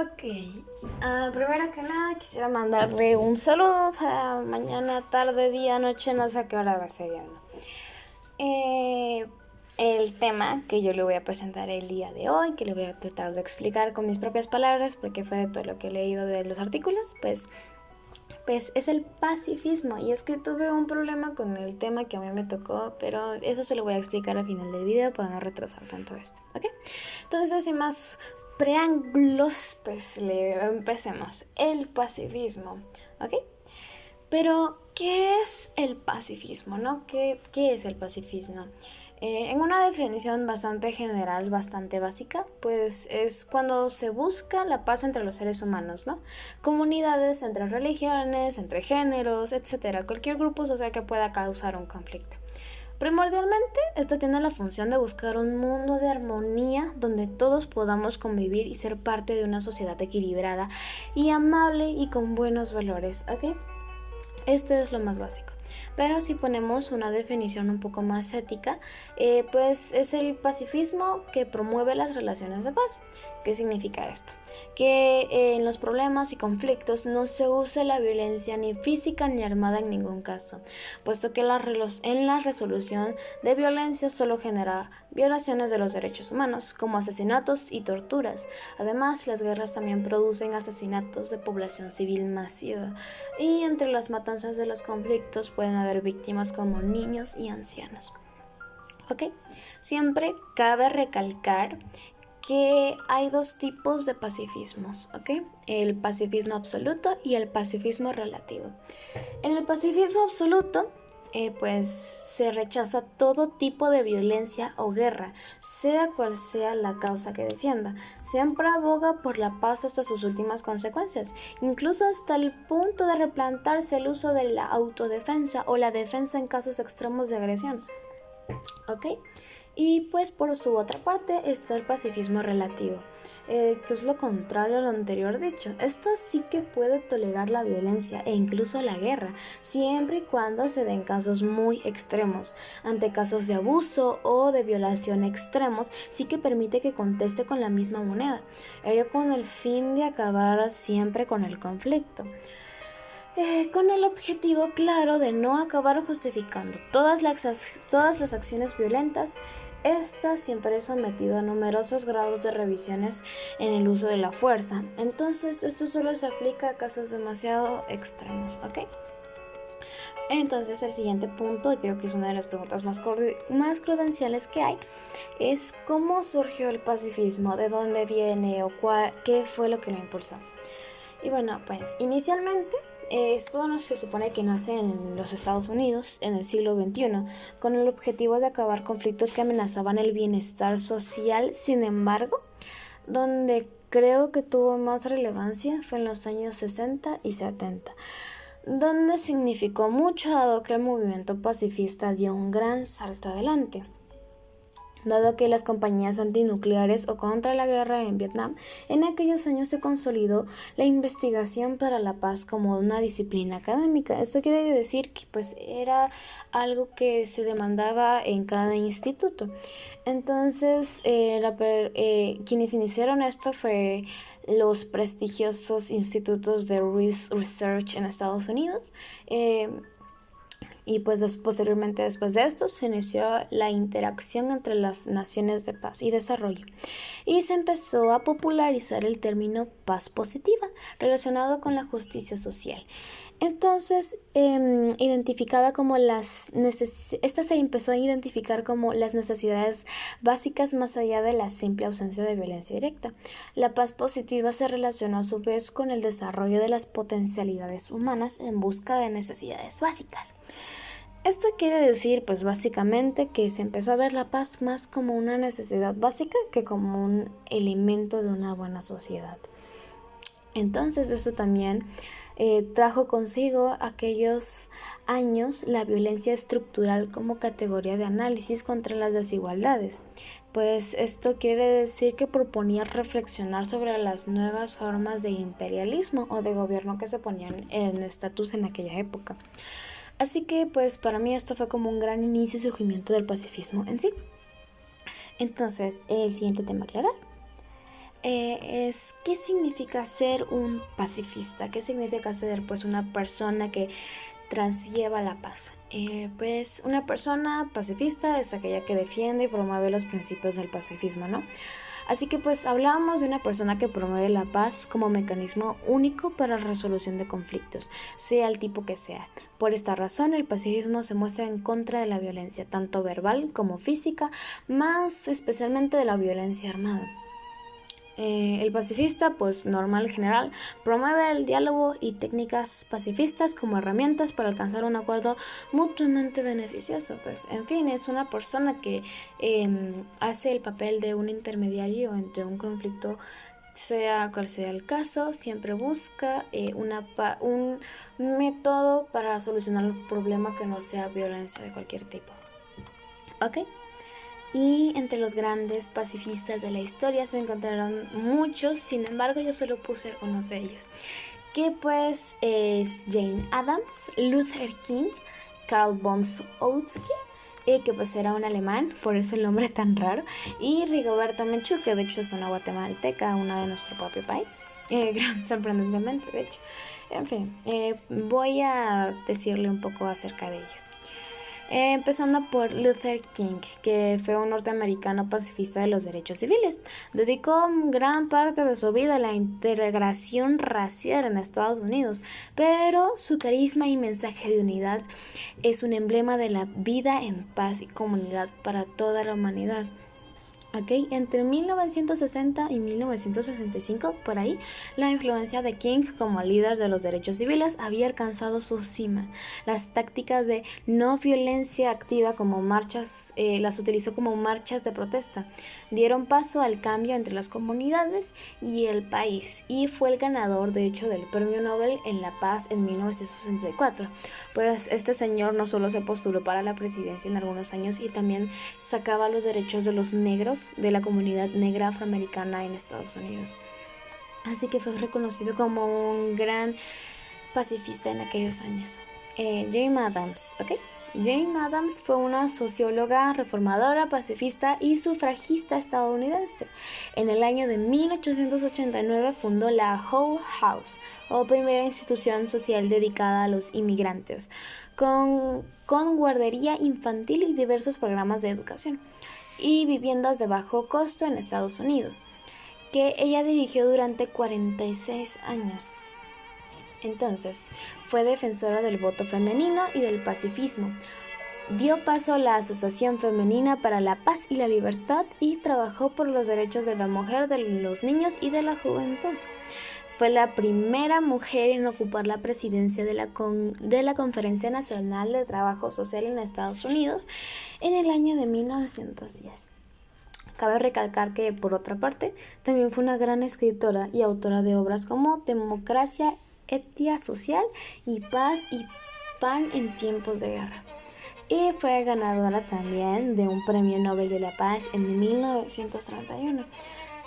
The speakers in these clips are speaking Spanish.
Ok, primero que nada quisiera mandarle un saludo, o sea, mañana, tarde, día, noche, no sé a qué hora va a ser viendo. Eh, el tema que yo le voy a presentar el día de hoy, que le voy a tratar de explicar con mis propias palabras, porque fue de todo lo que he leído de los artículos, pues es el pacifismo. Y es que tuve un problema con el tema que a mí me tocó, pero eso se lo voy a explicar al final del video para no retrasar tanto esto, ¿ok? Entonces, sin más preámbulos, pues empecemos. El pacifismo, ¿ok? Pero, ¿qué es el pacifismo, no? ¿Qué es el pacifismo? En una definición bastante general, bastante básica, pues es cuando se busca la paz entre los seres humanos, ¿no? Comunidades, entre religiones, entre géneros, etcétera. Cualquier grupo social que pueda causar un conflicto. Primordialmente, esta tiene la función de buscar un mundo de armonía donde todos podamos convivir y ser parte de una sociedad equilibrada y amable y con buenos valores, ¿ok? Esto es lo más básico. Pero si ponemos una definición un poco más ética, pues es el pacifismo que promueve las relaciones de paz. ¿Qué significa esto? Que en los problemas y conflictos no se use la violencia ni física ni armada en ningún caso, puesto que en la resolución de violencia solo genera violaciones de los derechos humanos, como asesinatos y torturas. Además, las guerras también producen asesinatos de población civil masiva, y entre las matanzas de los conflictos pueden haber víctimas como niños y ancianos. ¿Ok? Siempre cabe recalcar que hay dos tipos de pacifismos, ¿ok? El pacifismo absoluto y el pacifismo relativo. En el pacifismo absoluto, pues se rechaza todo tipo de violencia o guerra, sea cual sea la causa que defienda. Siempre aboga por la paz hasta sus últimas consecuencias, incluso hasta el punto de replantarse el uso de la autodefensa o la defensa en casos extremos de agresión. ¿Ok? Y pues por su otra parte está el pacifismo relativo, que es lo contrario a lo anterior dicho. Esto sí que puede tolerar la violencia e incluso la guerra, siempre y cuando se den casos muy extremos. Ante casos de abuso o de violación extremos, sí que permite que conteste con la misma moneda, ello con el fin de acabar siempre con el conflicto. Con el objetivo claro de no acabar justificando todas las acciones violentas. Esta siempre es sometido a numerosos grados de revisiones en el uso de la fuerza. Entonces, esto solo se aplica a casos demasiado extremos, ¿ok? Entonces, el siguiente punto, y creo que es una de las preguntas más crudenciales que hay, es cómo surgió el pacifismo, de dónde viene o qué fue lo que lo impulsó. Y bueno, pues inicialmente esto no se supone que nace en los Estados Unidos en el siglo XXI, con el objetivo de acabar conflictos que amenazaban el bienestar social. Sin embargo, donde creo que tuvo más relevancia fue en los años 60 y 70, donde significó mucho dado que el movimiento pacifista dio un gran salto adelante. Dado que las compañías antinucleares o contra la guerra en Vietnam, en aquellos años se consolidó la investigación para la paz como una disciplina académica. Esto quiere decir que pues era algo que se demandaba en cada instituto. Entonces, quienes iniciaron esto fue los prestigiosos institutos de Research en Estados Unidos. Y pues posteriormente después de esto se inició la interacción entre las naciones de paz y desarrollo y se empezó a popularizar el término paz positiva relacionado con la justicia social. Entonces, identificada como esta se empezó a identificar como las necesidades básicas más allá de la simple ausencia de violencia directa. La paz positiva se relacionó a su vez con el desarrollo de las potencialidades humanas en busca de necesidades básicas. Esto quiere decir, pues básicamente, que se empezó a ver la paz más como una necesidad básica que como un elemento de una buena sociedad. Entonces, esto también trajo consigo aquellos años la violencia estructural como categoría de análisis contra las desigualdades. Pues esto quiere decir que proponía reflexionar sobre las nuevas formas de imperialismo o de gobierno que se ponían en estatus en aquella época. Así que pues para mí esto fue como un gran inicio y surgimiento del pacifismo en sí. Entonces, el siguiente tema a aclarar. es ¿qué significa ser un pacifista? ¿Qué significa ser pues una persona que translleva la paz? Pues una persona pacifista es aquella que defiende y promueve los principios del pacifismo, ¿no? Así que pues hablábamos de una persona que promueve la paz como mecanismo único para la resolución de conflictos, sea el tipo que sea. Por esta razón, el pacifismo se muestra en contra de la violencia, tanto verbal como física, más especialmente de la violencia armada. El pacifista, pues normal general, promueve el diálogo y técnicas pacifistas como herramientas para alcanzar un acuerdo mutuamente beneficioso. Pues, en fin, es una persona que hace el papel de un intermediario entre un conflicto, sea cual sea el caso, siempre busca un método para solucionar el problema que no sea violencia de cualquier tipo. ¿Ok? Y entre los grandes pacifistas de la historia se encontraron muchos, sin embargo yo solo puse algunos de ellos, que pues es Jane Addams, Luther King, Karl von Souski, que pues era un alemán, por eso el nombre es tan raro, y Rigoberta Menchú, que de hecho es una guatemalteca, una de nuestro propio país, sorprendentemente de hecho. En fin, voy a decirle un poco acerca de ellos. Empezando por Luther King, que fue un norteamericano pacifista de los derechos civiles. Dedicó gran parte de su vida a la integración racial en Estados Unidos, pero su carisma y mensaje de unidad es un emblema de la vida en paz y comunidad para toda la humanidad. Okay. Entre 1960 y 1965, por ahí, la influencia de King como líder de los derechos civiles había alcanzado su cima. Las tácticas de no violencia activa como marchas, las utilizó como marchas de protesta. Dieron paso al cambio entre las comunidades y el país, y fue el ganador, de hecho, del Premio Nobel en la Paz en 1964. Pues este señor no solo se postuló para la presidencia en algunos años y también sacaba los derechos de los negros de la comunidad negra afroamericana en Estados Unidos. Así que fue reconocido como un gran pacifista en aquellos años. Jane Addams, ¿ok? Jane Addams fue una socióloga, reformadora, pacifista y sufragista estadounidense. En el año de 1889 fundó la Hull House, o primera institución social dedicada a los inmigrantes, con guardería infantil y diversos programas de educación y viviendas de bajo costo en Estados Unidos, que ella dirigió durante 46 años. Entonces, fue defensora del voto femenino y del pacifismo. Dio paso a la Asociación Femenina para la Paz y la Libertad y trabajó por los derechos de la mujer, de los niños y de la juventud. Fue la primera mujer en ocupar la presidencia de la Conferencia Nacional de Trabajo Social en Estados Unidos en el año de 1910. Cabe recalcar que, por otra parte, también fue una gran escritora y autora de obras como Democracia, Ética Social y Paz y Pan en tiempos de guerra. Y fue ganadora también de un Premio Nobel de la Paz en 1931.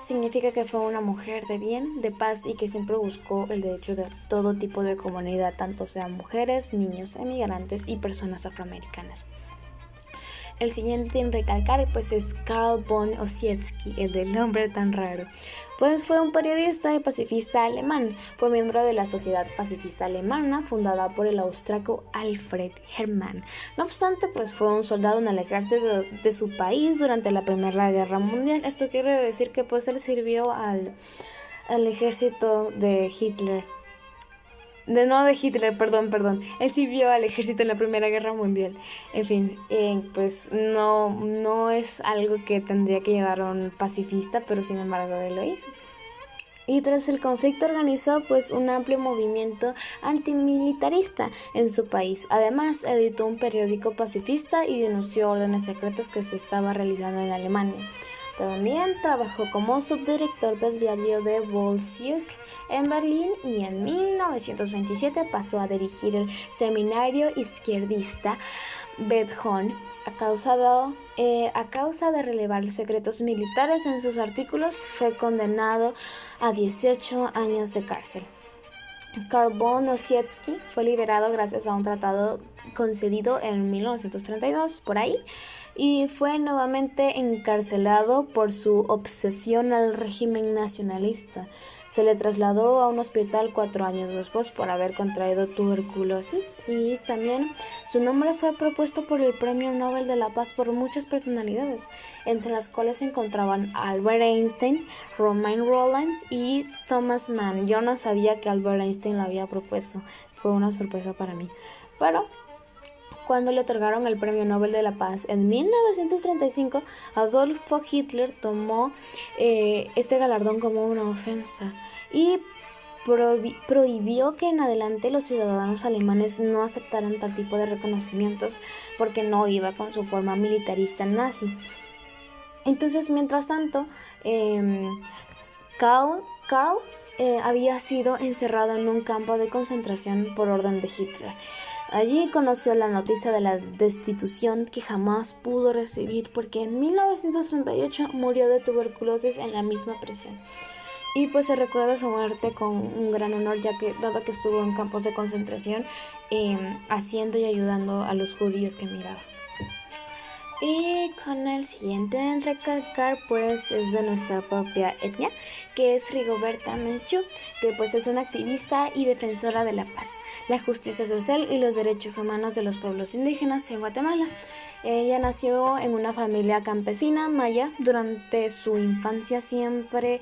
Significa que fue una mujer de bien, de paz y que siempre buscó el derecho de todo tipo de comunidad, tanto sean mujeres, niños, emigrantes y personas afroamericanas. El siguiente en recalcar pues es Karl von Ossietzky, el del nombre tan raro. Pues fue un periodista y pacifista alemán. Fue miembro de la Sociedad Pacifista Alemana, fundada por el austríaco Alfred Hermann. No obstante, pues fue un soldado en el ejército de su país durante la Primera Guerra Mundial. Esto quiere decir que pues él sirvió al ejército de Hitler. Perdón. Él sirvió al ejército en la Primera Guerra Mundial. En fin, pues no es algo que tendría que llevar a un pacifista, pero sin embargo él lo hizo. Y tras el conflicto organizó pues un amplio movimiento antimilitarista en su país. Además, editó un periódico pacifista y denunció órdenes secretas que se estaba realizando en Alemania. También trabajó como subdirector del diario de Volkswirtschaft en Berlín y en 1927 pasó a dirigir el seminario izquierdista Bethune. A causa de revelar secretos militares en sus artículos, fue condenado a 18 años de cárcel. Karl von Ossietzky fue liberado gracias a un tratado concedido en 1932, por ahí, y fue nuevamente encarcelado por su obsesión al régimen nacionalista. Se le trasladó a un hospital 4 años después por haber contraído tuberculosis, y también su nombre fue propuesto por el Premio Nobel de la Paz por muchas personalidades, entre las cuales se encontraban Albert Einstein, Romain Rolland y Thomas Mann. Yo no sabía que Albert Einstein la había propuesto, fue una sorpresa para mí. Pero cuando le otorgaron el Premio Nobel de la Paz en 1935, Adolfo Hitler tomó este galardón como una ofensa y prohibió que en adelante los ciudadanos alemanes no aceptaran tal tipo de reconocimientos porque no iba con su forma militarista nazi. Entonces, mientras tanto, Karl había sido encerrado en un campo de concentración por orden de Hitler. Allí conoció la noticia de la destitución que jamás pudo recibir porque en 1938 murió de tuberculosis en la misma prisión. Y pues se recuerda su muerte con un gran honor, ya que dado que estuvo en campos de concentración haciendo y ayudando a los judíos que miraba. Y con el siguiente en recalcar pues es de nuestra propia etnia, que es Rigoberta Menchú, que pues es una activista y defensora de la paz, la justicia social y los derechos humanos de los pueblos indígenas en Guatemala. Ella nació en una familia campesina maya. Durante su infancia siempre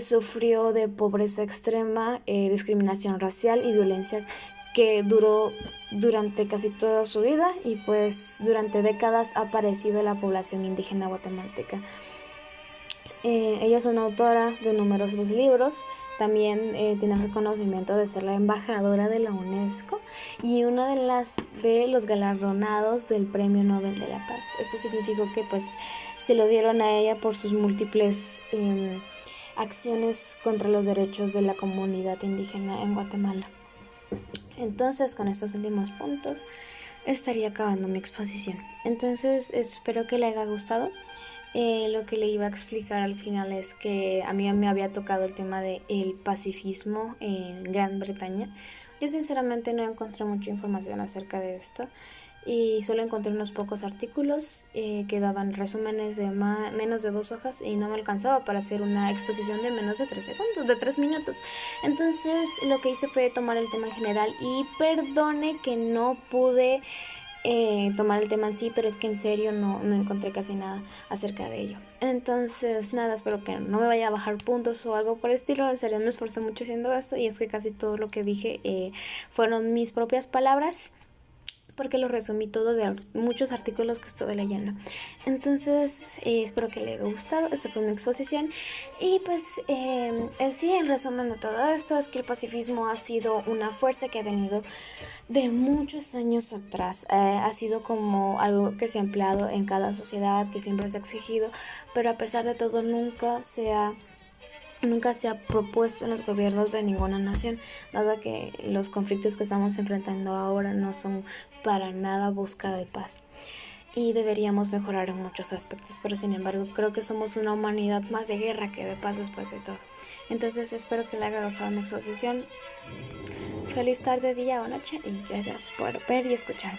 sufrió de pobreza extrema, discriminación racial y violencia que duró durante casi toda su vida, y pues durante décadas ha aparecido la población indígena guatemalteca. Ella es una autora de numerosos libros. También tiene el reconocimiento de ser la embajadora de la UNESCO y una de los galardonados del Premio Nobel de la Paz. Esto significó que pues se lo dieron a ella por sus múltiples acciones contra los derechos de la comunidad indígena en Guatemala. Entonces, con estos últimos puntos estaría acabando mi exposición. Entonces, espero que le haya gustado. Lo que le iba a explicar al final es que a mí me había tocado el tema del pacifismo en Gran Bretaña. Yo sinceramente no encontré mucha información acerca de esto y solo encontré unos pocos artículos que daban resúmenes de menos de 2 hojas y no me alcanzaba para hacer una exposición de menos de 3 segundos, de 3 minutos. Entonces lo que hice fue tomar el tema en general, y perdone que no pude tomar el tema en sí, pero es que en serio no encontré casi nada acerca de ello. Entonces nada, espero que no me vaya a bajar puntos o algo por el estilo. En serio me esforcé mucho haciendo esto, y es que casi todo lo que dije fueron mis propias palabras, porque lo resumí todo de muchos artículos que estuve leyendo. Entonces espero que le haya gustado. Esta fue mi exposición, y pues en sí, en resumen de todo esto, es que el pacifismo ha sido una fuerza que ha venido de muchos años atrás. Ha sido como algo que se ha empleado en cada sociedad, que siempre se ha exigido, pero a pesar de todo nunca se ha propuesto en los gobiernos de ninguna nación, dado que los conflictos que estamos enfrentando ahora no son para nada búsqueda de paz, y deberíamos mejorar en muchos aspectos, pero sin embargo creo que somos una humanidad más de guerra que de paz después de todo. Entonces espero que le haya gustado mi exposición. Feliz tarde, día o noche, y gracias por ver y escucharme.